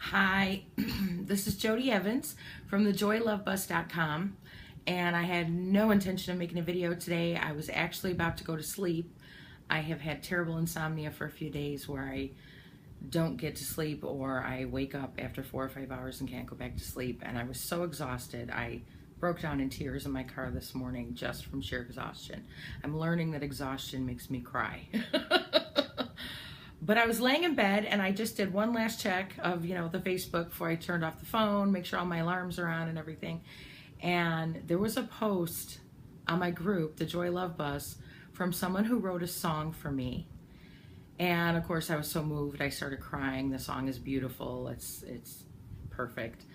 Hi, this is Jody Evans from thejoylovebus.com, and I had no intention of making a video today. I was actually about to go to sleep. I have had terrible insomnia for a few days where I don't get to sleep, or I wake up after 4 or 5 hours and can't go back to sleep, and I was so exhausted. I broke down in tears in my car this morning just from sheer exhaustion. I'm learning that exhaustion makes me cry. But I was laying in bed and I just did one last check of, the Facebook before I turned off the phone, make sure all my alarms are on and everything. And there was a post on my group, the Joy Love Bus, from someone who wrote a song for me. And of course I was so moved, I started crying. The song is beautiful, it's perfect.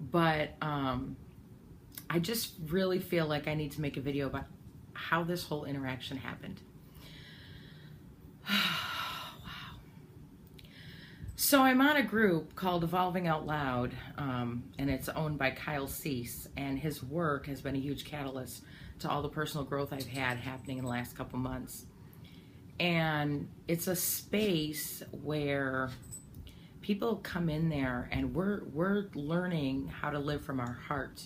But I just really feel like I need to make a video about how this whole interaction happened. So I'm on a group called Evolving Out Loud, and it's owned by Kyle Cease, and his work has been a huge catalyst to all the personal growth I've had happening in the last couple months. And it's a space where people come in there and we're learning how to live from our heart,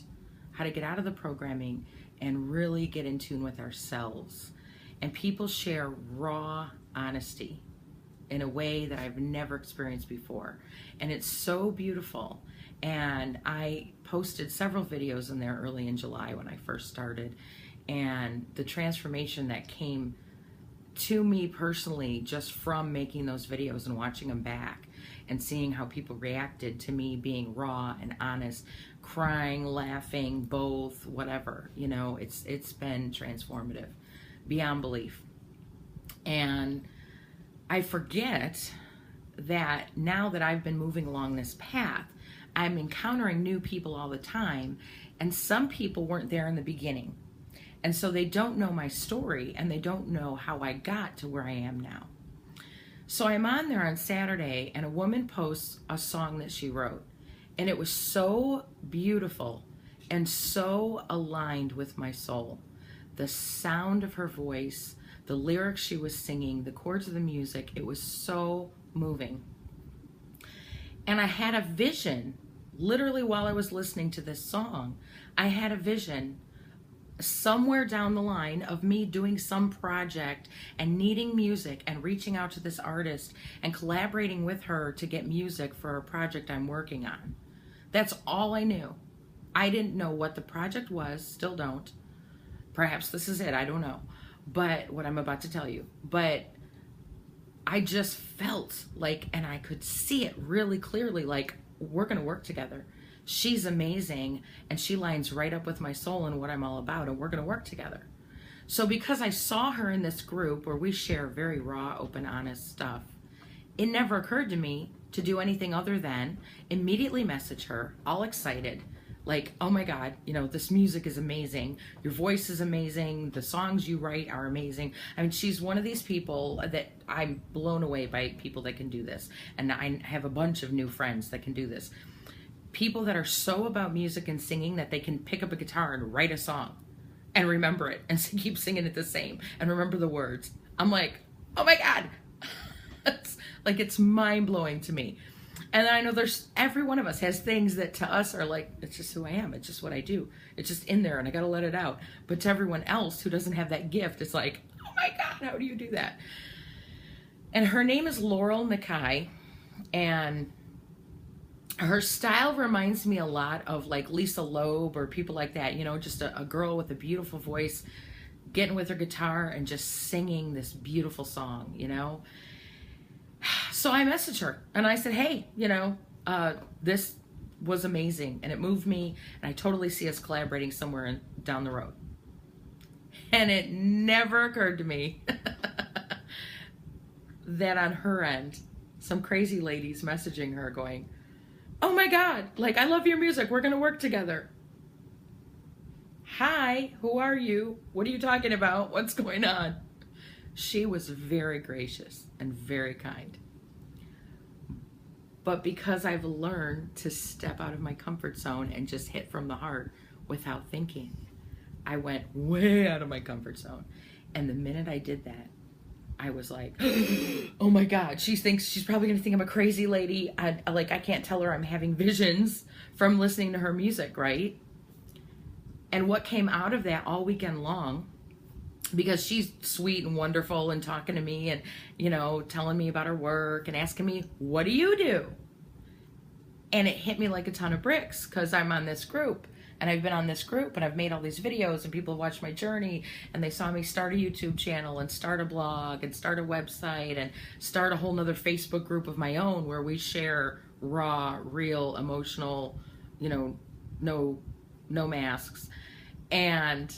how to get out of the programming and really get in tune with ourselves. And people share raw honesty in a way that I've never experienced before. And it's so beautiful. And I posted several videos in there early in July when I first started. And the transformation that came to me personally just from making those videos and watching them back and seeing how people reacted to me being raw and honest, crying, laughing, both, whatever, it's been transformative beyond belief. And I forget that now that I've been moving along this path, I'm encountering new people all the time, and some people weren't there in the beginning. And so they don't know my story, and they don't know how I got to where I am now. So I'm on there on Saturday, and a woman posts a song that she wrote, and it was so beautiful and so aligned with my soul. The sound of her voice, the lyrics she was singing, the chords of the music, it was so moving. And I had a vision, literally while I was listening to this song, I had a vision somewhere down the line of me doing some project and needing music and reaching out to this artist and collaborating with her to get music for a project I'm working on. That's all I knew. I didn't know what the project was, still don't. Perhaps this is it, I don't know. But what I'm about to tell you, but I just felt like, and I could see it really clearly, like we're going to work together. She's amazing, and she lines right up with my soul and what I'm all about, and we're going to work together. So because I saw her in this group where we share very raw, open, honest stuff, it never occurred to me to do anything other than immediately message her, all excited, like, oh my God, this music is amazing. Your voice is amazing. The songs you write are amazing. I mean, she's one of these people that I'm blown away by, people that can do this. And I have a bunch of new friends that can do this. People that are so about music and singing that they can pick up a guitar and write a song and remember it and keep singing it the same and remember the words. I'm like, oh my God. It's mind-blowing to me. And I know every one of us has things that to us are like, it's just who I am. It's just what I do. It's just in there and I got to let it out. But to everyone else who doesn't have that gift, it's like, oh my God, how do you do that? And her name is Laurel Nakai, and her style reminds me a lot of like Lisa Loeb or people like that, just a girl with a beautiful voice getting with her guitar and just singing this beautiful song, So I messaged her and I said, hey, this was amazing and it moved me, and I totally see us collaborating somewhere down the road. And it never occurred to me that on her end, some crazy lady's messaging her going, oh my God, I love your music. We're going to work together. Hi, who are you? What are you talking about? What's going on? She was very gracious and very kind. But because I've learned to step out of my comfort zone and just hit from the heart without thinking, I went way out of my comfort zone. And the minute I did that, I was like, oh my God, she's probably gonna think I'm a crazy lady. I can't tell her I'm having visions from listening to her music, right? And what came out of that all weekend long, because she's sweet and wonderful and talking to me and, you know, telling me about her work and asking me, what do you do? And it hit me like a ton of bricks, because I'm on this group. And I've been on this group and I've made all these videos and people have watched my journey and they saw me start a YouTube channel and start a blog and start a website and start a whole nother Facebook group of my own where we share raw, real, emotional, you know, no masks. And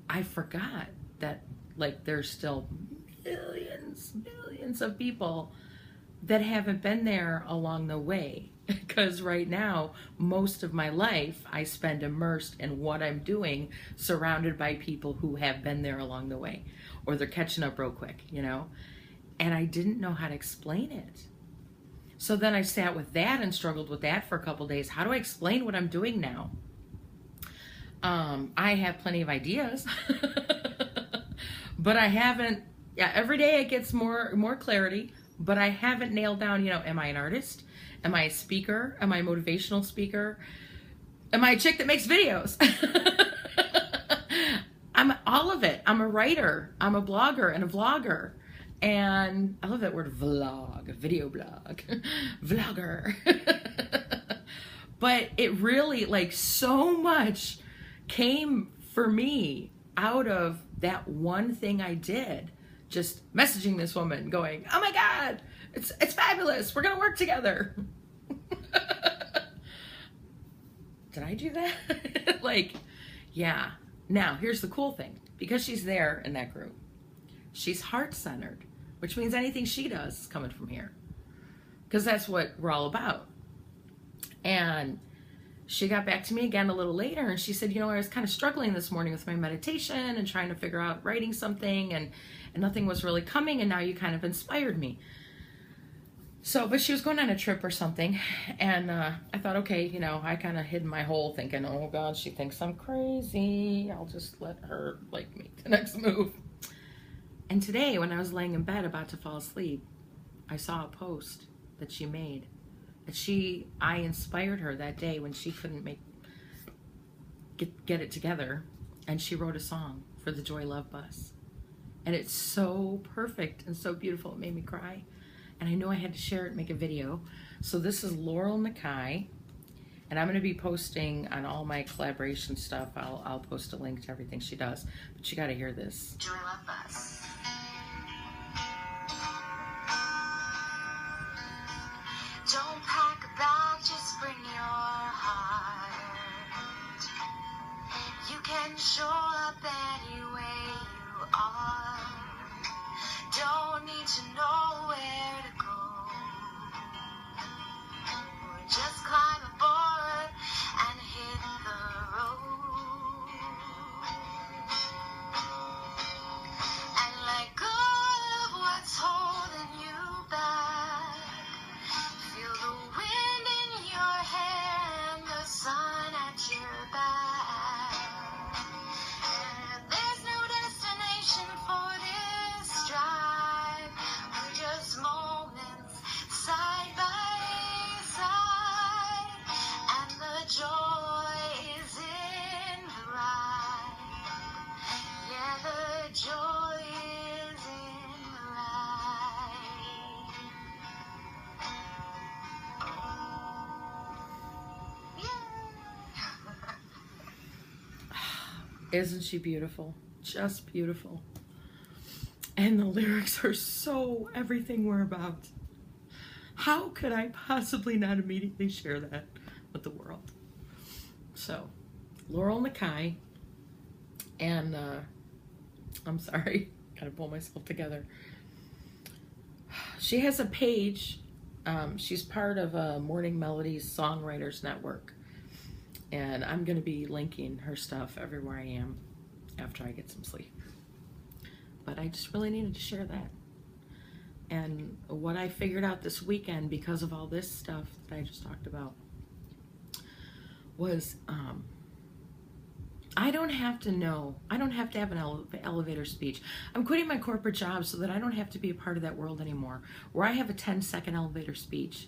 I forgot that, like, there's still millions of people that haven't been there along the way. Because right now, most of my life, I spend immersed in what I'm doing, surrounded by people who have been there along the way, or they're catching up real quick, you know? And I didn't know how to explain it. So then I sat with that and struggled with that for a couple days. How do I explain what I'm doing now? I have plenty of ideas, but I haven't, every day it gets more clarity, but I haven't nailed down, you know, am I an artist? Am I a speaker? Am I a motivational speaker? Am I a chick that makes videos? I'm all of it. I'm a writer. I'm a blogger and a vlogger. And I love that word, vlog, video blog, vlogger. But it really, like, so much came for me out of that one thing I did. Just messaging this woman going, oh my God, it's fabulous. We're going to work together. Did I do that? Like, yeah. Now, here's the cool thing. Because she's there in that group, she's heart-centered, which means anything she does is coming from here. Because that's what we're all about. And she got back to me again a little later and she said, you know, I was kind of struggling this morning with my meditation and trying to figure out writing something and nothing was really coming, and now you kind of inspired me. So, but she was going on a trip or something, and I thought, okay, you know, I kind of hid my hole thinking, oh God, she thinks I'm crazy. I'll just let her, like, make the next move. And today, when I was laying in bed about to fall asleep, I saw a post that she made. That I inspired her that day when she couldn't get it together, and she wrote a song for the Joy Love Bus. And it's so perfect and so beautiful. It made me cry. And I knew I had to share it and make a video. So this is Laurel Nakai. And I'm going to be posting on all my collaboration stuff. I'll post a link to everything she does. But you got to hear this. Joy Love Bus. Don't pack a bag, just bring your heart. You can show up any way you are. Don't need to know where to go. Or just climb aboard and hit the road. And let go of what's holding you back. Feel the wind in your hair and the sun at your back. And there's no destination for this drive. We're just moments side by side. And the joy is in the ride. Yeah, the joy is in the ride. Isn't she beautiful? Just beautiful. And the lyrics are so everything we're about. How could I possibly not immediately share that with the world? So, Laurel Nakai, and I'm sorry, gotta pull myself together. She has a page. She's part of Morning Melodies Songwriters Network. And I'm going to be linking her stuff everywhere I am after I get some sleep. But I just really needed to share that. And what I figured out this weekend because of all this stuff that I just talked about was I don't have to know. I don't have to have an elevator speech. I'm quitting my corporate job so that I don't have to be a part of that world anymore, where I have a 10-second elevator speech,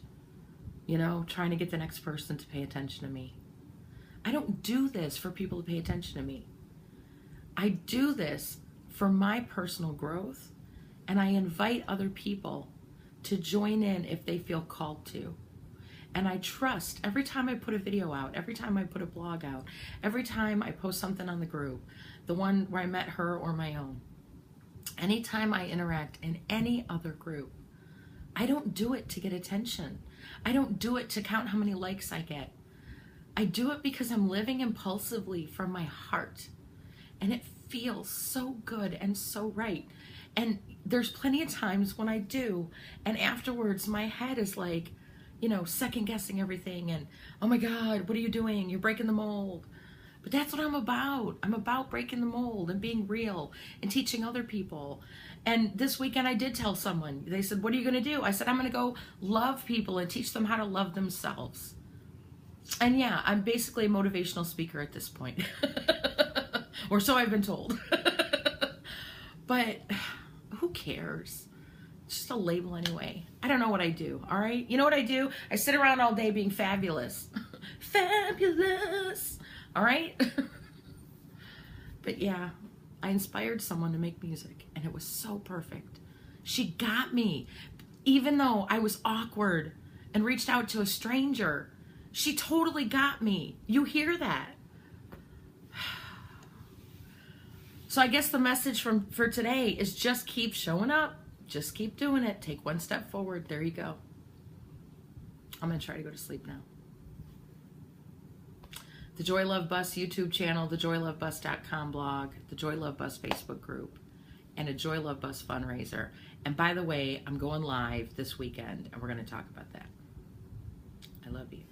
you know, trying to get the next person to pay attention to me. I don't do this for people to pay attention to me. I do this for my personal growth, and I invite other people to join in if they feel called to. And I trust every time I put a video out, every time I put a blog out, every time I post something on the group, the one where I met her or my own, anytime I interact in any other group, I don't do it to get attention. I don't do it to count how many likes I get. I do it because I'm living impulsively from my heart. And it feels so good and so right. And there's plenty of times when I do, and afterwards my head is like, you know, second guessing everything and, oh my God, what are you doing? You're breaking the mold. But that's what I'm about. I'm about breaking the mold and being real and teaching other people. And this weekend I did tell someone, they said, what are you going to do? I said, I'm going to go love people and teach them how to love themselves. And yeah, I'm basically a motivational speaker at this point. Or so I've been told. But who cares? It's just a label anyway. I don't know what I do, all right? You know what I do? I sit around all day being fabulous. Fabulous, all right? But yeah, I inspired someone to make music, and it was so perfect. She got me. Even though I was awkward and reached out to a stranger, she totally got me. You hear that? So I guess the message for today is just keep showing up. Just keep doing it. Take one step forward. There you go. I'm going to try to go to sleep now. The Joy Love Bus YouTube channel, the joylovebus.com blog, the Joy Love Bus Facebook group, and a Joy Love Bus fundraiser. And by the way, I'm going live this weekend, and we're going to talk about that. I love you.